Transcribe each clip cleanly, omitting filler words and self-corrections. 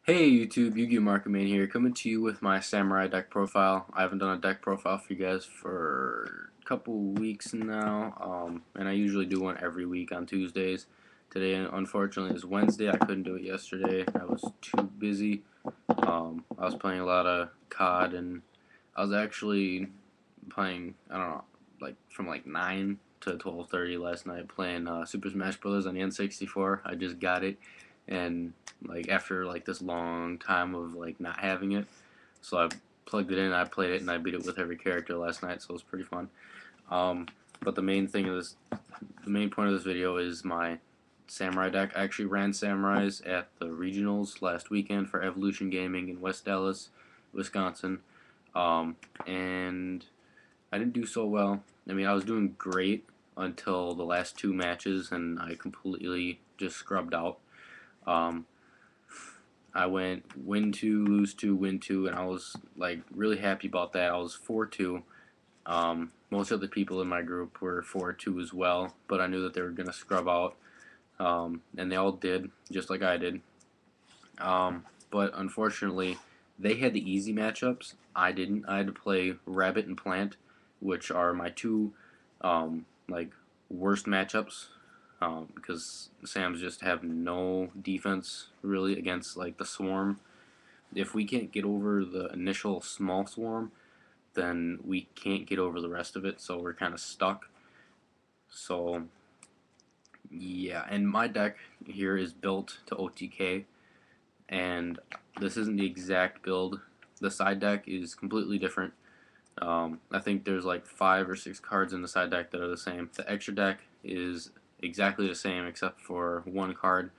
Hey YouTube, yugiohmarketman here, coming to you with my samurai deck profile. I haven't done a deck profile for you guys for a couple weeks now, and I usually do one every week on Tuesdays. Today, unfortunately, is Wednesday. I couldn't do it yesterday. I was too busy. I was playing a lot of COD, and I was actually playing, I don't know, like from like 9 to 12:30 last night playing Super Smash Bros. On the N64. I just got it, and like after like this long time of like not having it, so I plugged it in, I played it, and I beat it with every character last night, so it was pretty fun. Um, but the main point of this video is my samurai deck. I actually ran samurais at the regionals last weekend for Evolution Gaming in West Dallas, Wisconsin, and I didn't do so well. I mean, I was doing great until the last two matches, and I completely just scrubbed out. Um, I went win two, lose two, win two, and I was like really happy about that. I was 4-2. Most of the people in my group were 4-2 as well, but I knew that they were gonna scrub out, and they all did, just like I did. But unfortunately, they had the easy matchups. I didn't. I had to play Rabbit and Plant, which are my two like worst matchups because Sam's just have no defense really against like the swarm. If we can't get over the initial small swarm, then we can't get over the rest of it, so we're kind of stuck. So yeah, and my deck here is built to OTK, and this isn't the exact build. The side deck is completely different. I think there's like 5 or 6 cards in the side deck that are the same. The extra deck is exactly the same except for one card,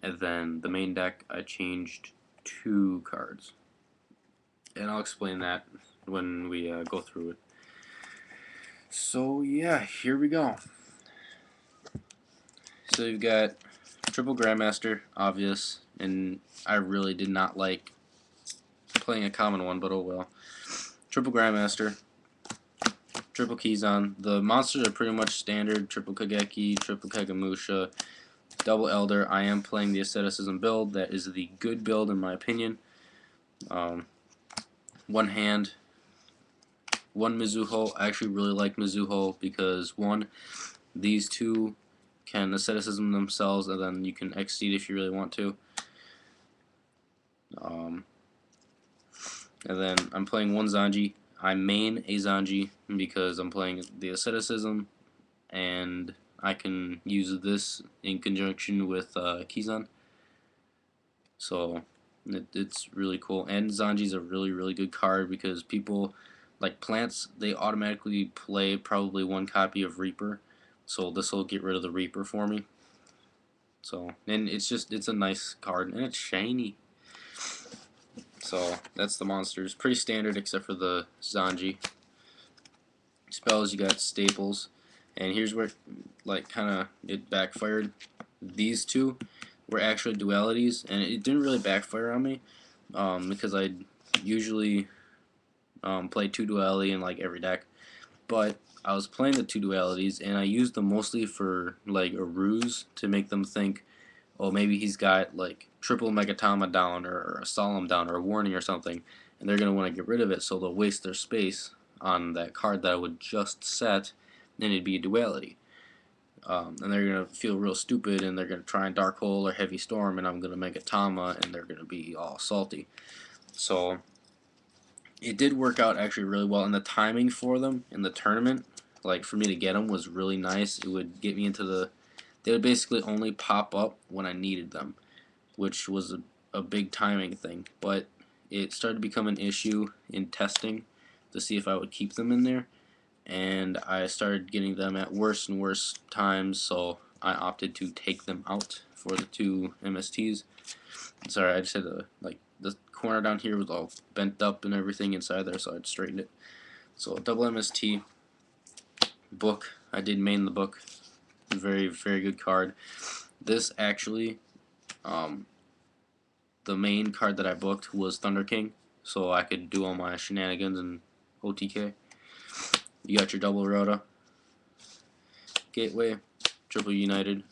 and then the main deck I changed 2 cards, and I'll explain that when we go through it. So yeah, here we go. So you've got triple Grandmaster, obvious, and I really did not like playing a common one, but oh well. Triple Grandmaster, triple Keyzon. The monsters are pretty much standard. Triple Kageki, triple Kagamusha, double Elder. I am playing the Asceticism build. That is the good build in my opinion. One hand, one Mizuho. I actually really like Mizuho because one, these two can Asceticism themselves, and then you can Exceed if you really want to. Um, and then I'm playing one Zanji. I main a Zanji because I'm playing the Asceticism, and I can use this in conjunction with Kizan. So it's really cool. And Zanji's a really good card because people like plants, they automatically play probably one copy of Reaper. So this will get rid of the Reaper for me. So, and it's a nice card, and it's shiny. So that's the monsters. Pretty standard except for the Zanji. Spells, you got staples, and here's where like kind of it backfired. These two were actually dualities, and it didn't really backfire on me because I usually play 2 duality in like every deck, but I was playing the 2 dualities, and I used them mostly for like a ruse to make them think, oh, maybe he's got like triple Megatama down or a Solemn down or a Warning or something, and they're gonna want to get rid of it, so they'll waste their space on that card that I would just set, and it'd be a duality. And they're gonna feel real stupid, and they're gonna try and Dark Hole or Heavy Storm, and I'm gonna make a Tama, and they're gonna be all salty. So it did work out actually really well, and the timing for them in the tournament, like for me to get them, was really nice. It would get me into the. They would basically only pop up when I needed them, which was a big timing thing. But it started to become an issue in testing to see if I would keep them in there, and I started getting them at worse and worse times, so I opted to take them out for the 2 MSTs. Sorry, I just had to, like, the corner down here was all bent up and everything inside there, so I'd straighten it. So double MST, book, I did main the book, very good card. This actually, the main card that I booked was Thunder King, so I could do all my shenanigans and OTK. You got your double Rhoda, Gateway, triple United,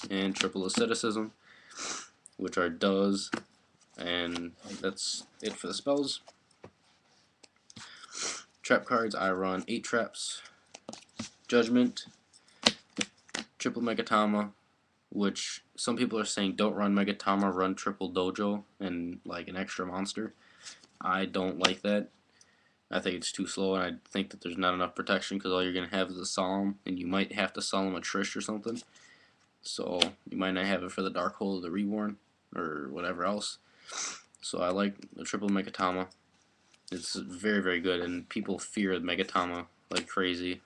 and triple Asceticism, which are does and that's it for the spells. Trap cards, I run 8 traps, Judgment, Triple Megatama, which some people are saying don't run Megatama, run Triple Dojo and like an extra monster. I don't like that. I think it's too slow, and I think that there's not enough protection because all you're going to have is a Solemn, and you might have to Solemn a Trish or something. So you might not have it for the Dark Hole of the Reborn or whatever else. So I like the Triple Megatama. It's very, very good, and people fear Megatama like crazy.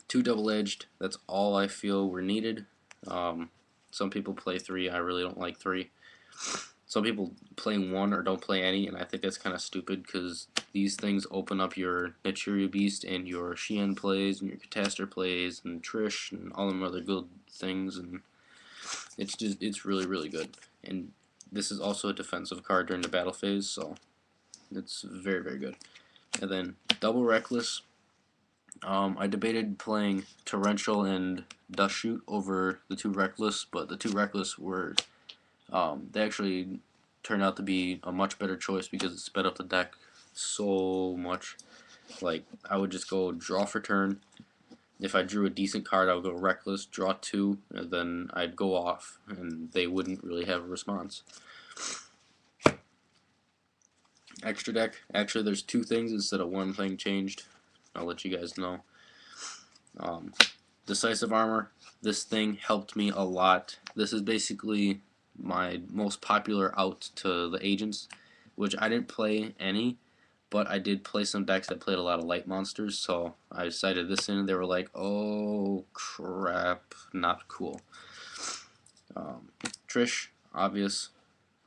2 double-edged, that's all I feel were needed. Some people play 3, I really don't like 3. Some people play 1 or don't play any, and I think that's kind of stupid because these things open up your Nichiria Beast and your Shien plays and your Catastor plays and Trish and all them other good things, and it's really, really good. And this is also a defensive card during the battle phase, so it's very, very good. And then Double Reckless. I debated playing Torrential and Dust Shoot over the 2 Reckless, but the 2 Reckless were they actually turned out to be a much better choice because it sped up the deck so much. Like, I would just go draw for turn. If I drew a decent card, I would go Reckless, draw 2, and then I'd go off, and they wouldn't really have a response. Extra deck, actually there's 2 things instead of 1 thing changed. I'll let you guys know. Decisive Armor, this thing helped me a lot. This is basically my most popular out to the agents, which I didn't play any, but I did play some decks that played a lot of light monsters, so I cited this in and they were like, oh crap, not cool. Trish, obvious,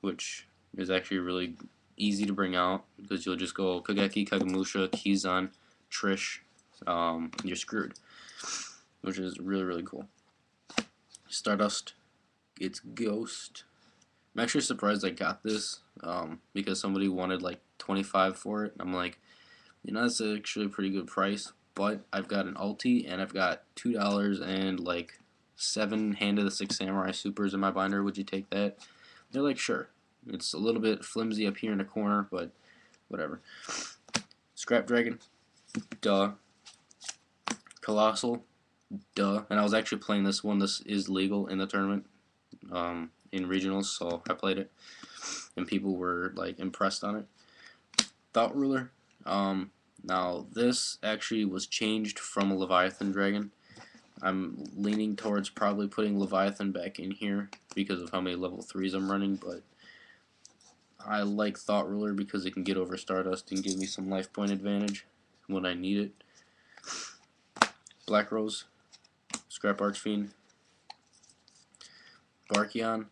which is actually really easy to bring out because you'll just go Kageki, Kagemusha, Kizan, Trish, you're screwed, which is really, really cool. Stardust, it's Ghost. I'm actually surprised I got this because somebody wanted like 25 for it. I'm like, you know, that's actually a pretty good price, but I've got an ulti and I've got $2 and like 7 Hand of the 6 Samurai Supers in my binder. Would you take that? They're like, sure. It's a little bit flimsy up here in the corner, but whatever. Scrap Dragon, duh. Colossal, duh. And I was actually playing this one. This is legal in the tournament, in regionals, so I played it, and people were like impressed on it. Thought Ruler. Now this actually was changed from a Leviathan Dragon. I'm leaning towards probably putting Leviathan back in here because of how many level 3s I'm running, but I like Thought Ruler because it can get over Stardust and give me some life point advantage when I need it. Black Rose, Scrap Archfiend, Barkion.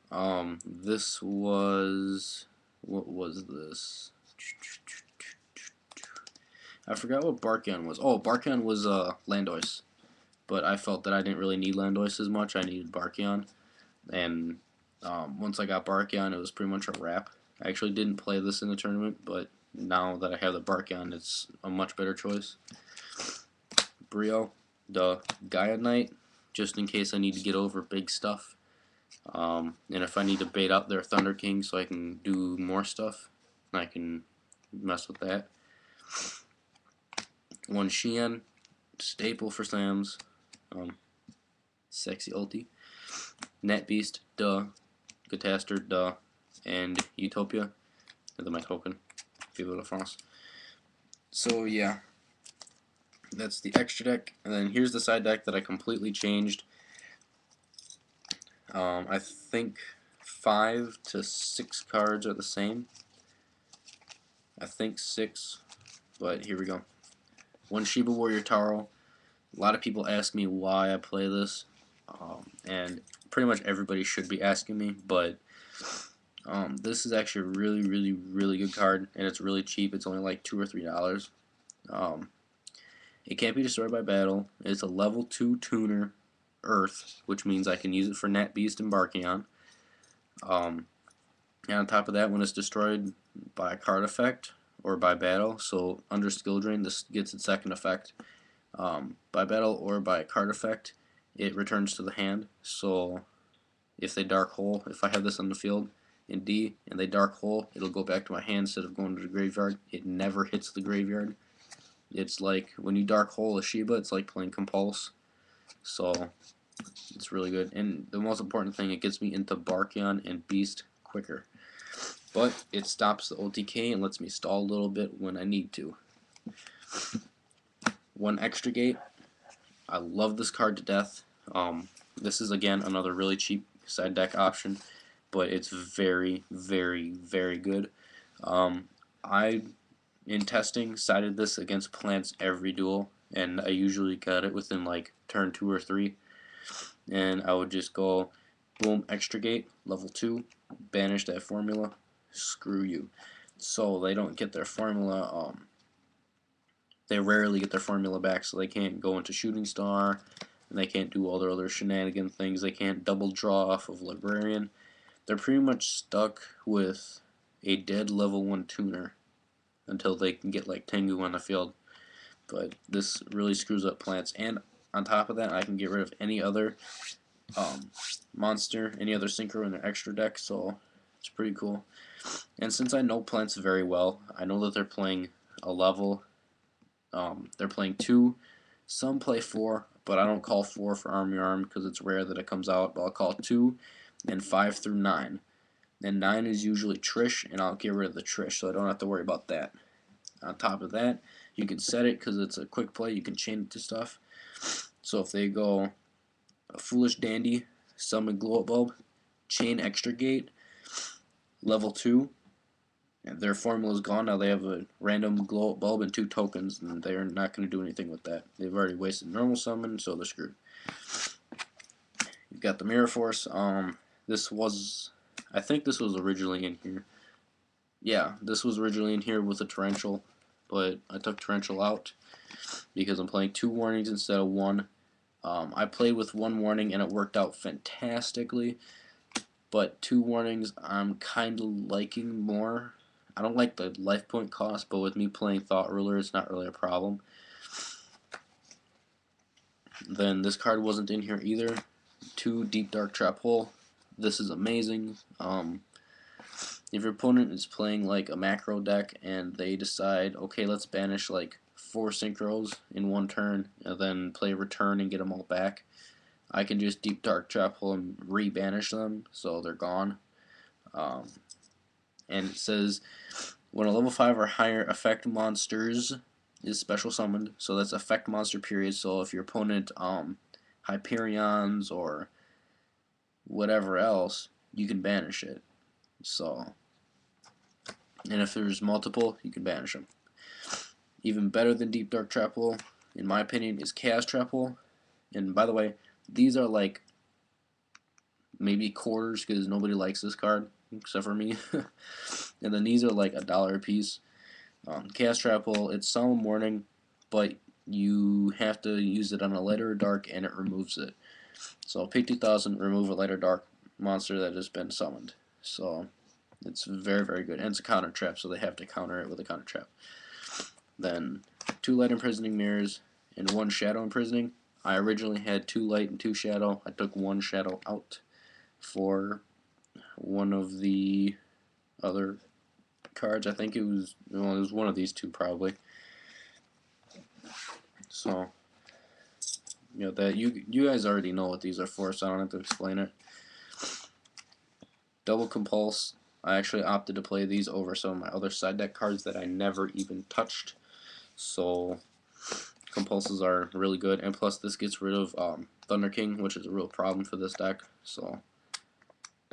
This was, what was this? I forgot what Barkion was. Oh, Barkion was Landois, but I felt that I didn't really need Landois as much. I needed Barkion, and once I got Barkion, it was pretty much a wrap. I actually didn't play this in the tournament, but now that I have the Barkion, it's a much better choice. Brio, the Gaia Knight, just in case I need to get over big stuff. And if I need to bait out their Thunder King so I can do more stuff, I can mess with that. 1 Shien, staple for Sams. Sexy ulti. Net Beast, duh. Catastor, duh. And Utopia. And then my token. Vive la France. So yeah, that's the extra deck. And then here's the side deck that I completely changed. I think 5 to 6 cards are the same. I think 6, but here we go. 1 Shiba Warrior Taro. A lot of people ask me why I play this, and pretty much everybody should be asking me, but this is actually a really, really, really good card, and it's really cheap. It's only like $2 or $3. It can't be destroyed by battle. It's a level 2 tuner, Earth, which means I can use it for Nat Beast and Barkion. And on top of that, when it's destroyed by a card effect or by battle, so under skill drain, this gets its second effect. By battle or by a card effect, it returns to the hand. So if they Dark Hole, if I have this on the field, in D and they dark hole, it'll go back to my hand instead of going to the graveyard. It never hits the graveyard. It's like when you dark hole a Shiba, it's like playing Compulse. So it's really good. And the most important thing, it gets me into Barkion and Beast quicker. But it stops the OTK and lets me stall a little bit when I need to. One extra gate. I love this card to death. This is again another really cheap side deck option, but it's very, very, very good. I, in testing, sided this against plants every duel, and I usually got it within like turn 2 or 3. And I would just go, boom, extra gate, level 2, banish that formula, screw you. So they don't get their formula, they rarely get their formula back, so they can't go into Shooting Star, and they can't do all their other shenanigan things. They can't double draw off of Librarian. They're pretty much stuck with a dead level 1 tuner until they can get like Tengu on the field. But this really screws up plants, and on top of that, I can get rid of any other monster, any other synchro in their extra deck, so it's pretty cool. And since I know plants very well, I know that they're playing a level. They're playing 2. Some play 4, but I don't call 4 for Army Arm because it's rare that it comes out. But I'll call 2 and 5 through 9. And 9 is usually Trish, and I'll get rid of the Trish, so I don't have to worry about that. On top of that, you can set it because it's a quick play. You can chain it to stuff. So if they go a Foolish Dandy, summon Glow Up Bulb, chain Extra Gate, level 2, and their formula is gone. Now they have a random Glow Up Bulb and 2 tokens, and they're not going to do anything with that. They've already wasted normal summon, so they're screwed. You've got the Mirror Force. I think this was originally in here. Yeah, this was originally in here with a Torrential, but I took Torrential out because I'm playing 2 warnings instead of 1. I played with 1 warning and it worked out fantastically, but 2 warnings I'm kind of liking more. I don't like the life point cost, but with me playing Thought Ruler, it's not really a problem. Then this card wasn't in here either. 2 Deep Dark Trap Hole. This is amazing. If your opponent is playing like a macro deck and they decide, okay, let's banish like 4 synchros in 1 turn and then play return and get them all back, I can just Deep Dark Trap Hole and re-banish them so they're gone. And it says when a level 5 or higher effect monsters is special summoned, so that's effect monster period. So if your opponent Hyperions or whatever else, you can banish it. So, and if there's multiple, you can banish them. Even better than Deep Dark Trap Hole, in my opinion, is Chaos Trap Hole. And by the way, these are like maybe quarters because nobody likes this card except for me. And then these are like $1 a piece. Chaos Trap Hole, it's Solemn Warning, but you have to use it on a light or dark and it removes it. So pay 2,000, remove a light or dark monster that has been summoned. So it's very, very good. And it's a counter trap, so they have to counter it with a counter trap. Then 2 light imprisoning mirrors and 1 shadow imprisoning. I originally had 2 light and 2 shadow. I took 1 shadow out for one of the other cards. I think it was one of these 2 probably. So you know that you guys already know what these are for, so I don't have to explain it. Double Compulse. I actually opted to play these over some of my other side deck cards that I never even touched. So Compulses are really good, and plus this gets rid of Thunder King, which is a real problem for this deck. So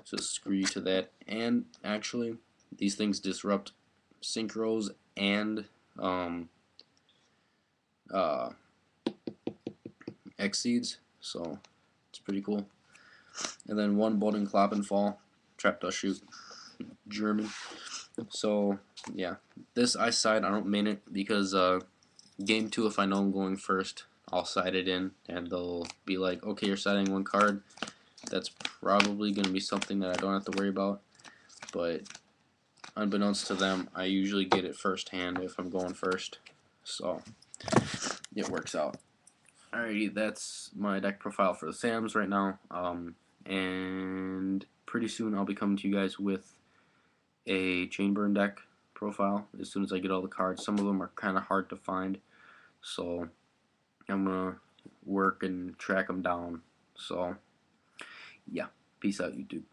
just screw you to that. And actually, these things disrupt synchros and Exceeds, so it's pretty cool. And then 1 Bolden Kloppenfall, Trap Dust Shoot, German. So yeah, this I side. I don't main it because game 2, if I know I'm going first, I'll side it in, and they'll be like, okay, you're siding 1 card. That's probably going to be something that I don't have to worry about. But unbeknownst to them, I usually get it firsthand if I'm going first. So it works out. Alrighty, that's my deck profile for the Sams right now. And pretty soon I'll be coming to you guys with a chain burn deck profile as soon as I get all the cards. Some of them are kind of hard to find, so I'm gonna work and track them down. So yeah, peace out, YouTube.